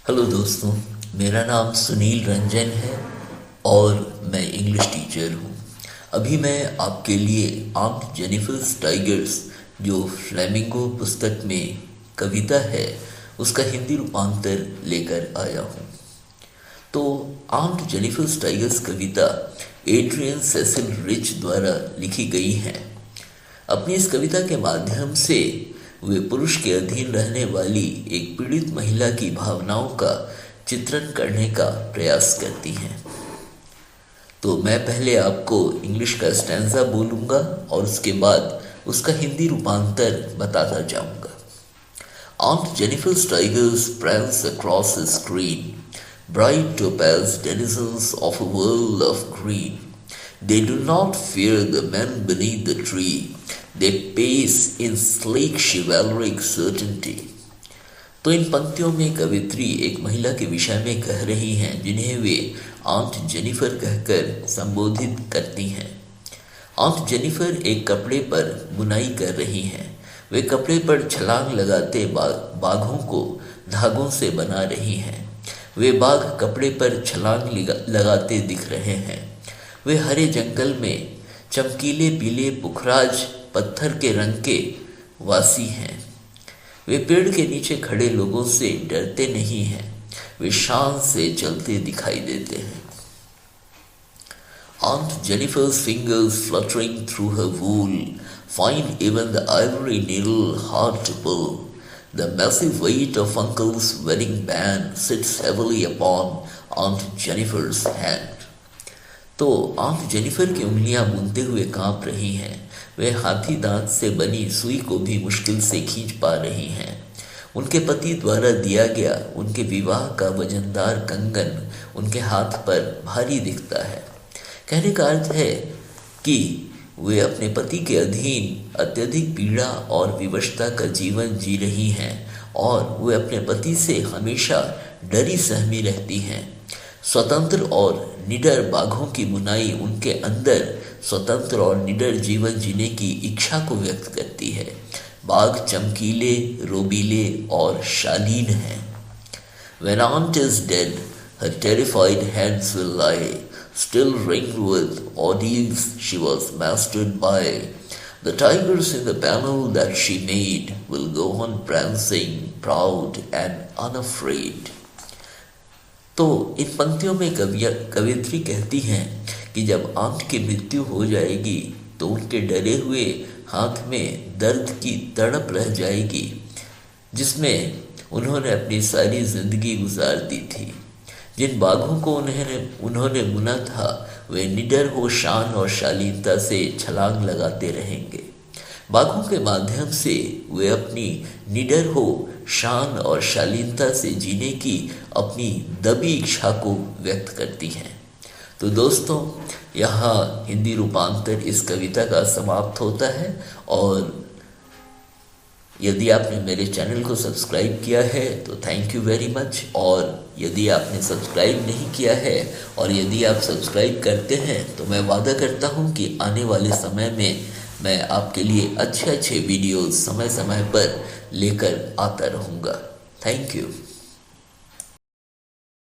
Hello दोस्तों, मेरा नाम सुनील रंजन है और मैं इंग्लिश टीचर हूँ। अभी मैं आपके लिए आंट जेनिफर टाइगर्स जो फ्लेमिंगो पुस्तक में कविता है उसका हिंदी रूपांतर लेकर आया हूँ। तो आंट जेनिफर टाइगर्स कविता एड्रियन सेसिल रिच द्वारा लिखी गई है। अपनी इस कविता के माध्यम से वे पुरुष के अधीन रहने वाली एक पीड़ित महिला की भावनाओं का चित्रण करने का प्रयास करती हैं। तो मैं पहले आपको इंग्लिश का स्टैंजा बोलूँगा और उसके बाद उसका हिंदी रूपांतर बताता जाऊँगा। Aunt Jennifer's tigers prance across the screen, bright topaz denizens of a world of green. They do not fear the men beneath the tree. They pace in sleek chivalric certainty. तो इन पंक्तियों में कवित्री एक महिला के विषय में कह रही हैं जिन्हें वे आंट जेनिफर कहकर संबोधित करती हैं। आंट जेनिफर एक कपड़े पर बुनाई कर रही हैं। वे कपड़े पर छलांग लगाते बाघों को धागों से बना रही हैं। वे बाघ कपड़े पर छलांग लगाते दिख रहे हैं। वे हरे जंगल में चमकीले पीले पुखराज पत्थर के रंग के वासी हैं। वे पेड़ के नीचे खड़े लोगों से डरते नहीं हैं। वे शान से चलते दिखाई देते हैं। Aunt Jennifer's fingers fluttering through her wool find even the ivory needle hard to pull. The massive weight of Uncle's wedding band sits heavily upon Aunt Jennifer's hand. तो आंट जेनिफर की उंगलियां बुनते हुए कांप रही हैं। वे हाथी दांत से बनी सुई को भी मुश्किल से खींच पा रही हैं। उनके पति द्वारा दिया गया उनके विवाह का वजनदार कंगन उनके हाथ पर भारी दिखता है। कहने का अर्थ है कि वे अपने पति के अधीन अत्यधिक पीड़ा और विवशता का जीवन जी रही हैं और वे अपने पति से हमेशा डरी सहमी रहती हैं। स्वतंत्र और निडर बाघों की बुनाई उनके अंदर स्वतंत्र और निडर जीवन जीने की इच्छा को व्यक्त करती है। बाघ चमकीले, रोबीले और शालीन हैं। When aunt is dead, her terrified hands will lie, still ringed with ordeals she was mastered by. The tigers in the panel that she made will go on prancing, proud and unafraid. तो इन पंक्तियों में कवियत्री कहती हैं कि जब aunt की मृत्यु हो जाएगी तो उनके डरे हुए हाथ में दर्द की तड़प रह जाएगी जिसमें उन्होंने अपनी सारी जिंदगी गुजार दी थी। जिन बाघों को उन्होंने बुना था वे निडर हो शान और शालीनता से छलांग लगाते रहेंगे। बाघों के माध्यम से वे अपनी निडर हो शान और शालीनता से जीने की अपनी दबी इच्छा को व्यक्त करती हैं। तो दोस्तों, यहाँ हिंदी रूपांतर इस कविता का समाप्त होता है और यदि आपने मेरे चैनल को सब्सक्राइब किया है तो थैंक यू वेरी मच। और यदि आपने सब्सक्राइब नहीं किया है और यदि आप सब्सक्राइब करते हैं तो मैं वादा करता हूँ कि आने वाले समय में मैं आपके लिए अच्छे वीडियोस समय समय पर लेकर आता रहूँगा। Thank you.